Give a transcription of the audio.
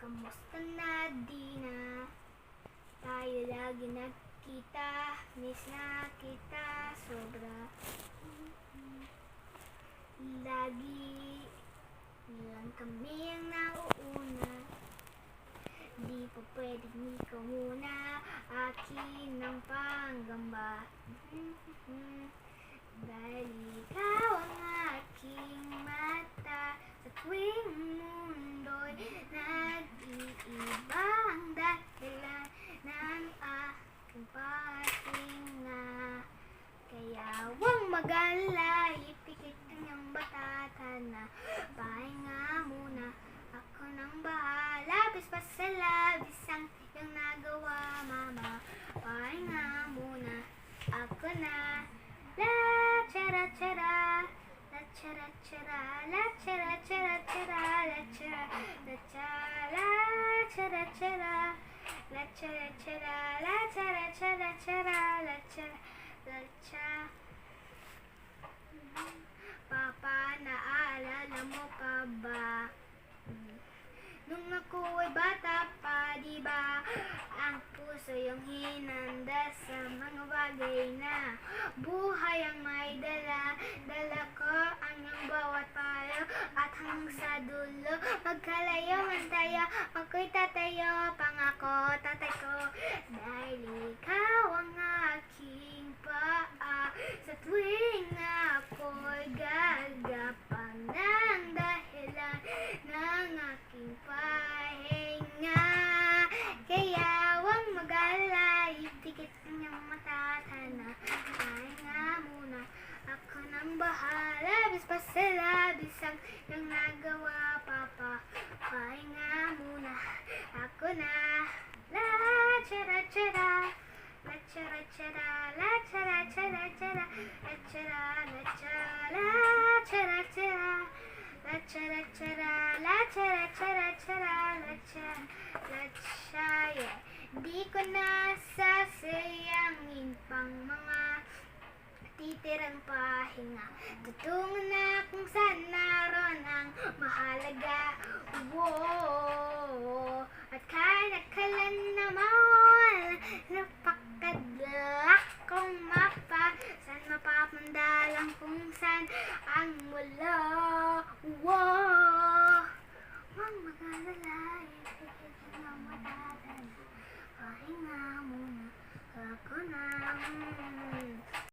Kamusta na di na tayo lagi nagkita, miss na kita sobra. Lagi lang kami ang nauuna, di pa pwedeng ikaw muna, akin ang panggamba. Dahil ikaw ang aking mata, sa tuwing mundo'y nag-iiba ang dahilan ng aking pahinga. Kaya huwag mag-alala, ipikit ang iyong batata na pahinga muna. Ako nang bahala, labis pa sa labis ang iyong nagawa, mama. Pahinga muna, ako na. La chara chara, la chara chara, la chara chara chara, la chara la chara chara chara, la chara chara, la chara chara chara, la chara la chara. Papa, naalala mo pa ba? Nung ako ay bata pa, di ba? Ang puso yung hinanda sa mga bagay na buhay ang may dala. Dala ko ang iyong bawat payo at hanggang sa dulo magkalayo man tayo. Ako'y tatayo, pangako tatay ko. Dahil ikaw ang aking paa sa tuwing ako'y gagapang ng dahilan ng aking pahinga. Kaya huwag mag-alala, ipikit ang iyong mata, na pahinga muna. Ako nang bahala, labis pa sa labis ang iyong nagawa, papa. Pahinga muna, ako na. La chara chara, la chara chara, la chara chara chara, la chara la chara, la chara chara, la chara chara, la chara chara chara, la chara la chara, yeah. Di ko na sasayangin pang mga titirang pahinga. Tutungo na kung saan naroon ang mahalaga. Whoa. At kahit akalan naman napakadala kong mapa, saan mapapandalang kung saan ang mula. Whoa. Huwag mag-alala, ipikit ang matatan. Pahinga muna, ako na.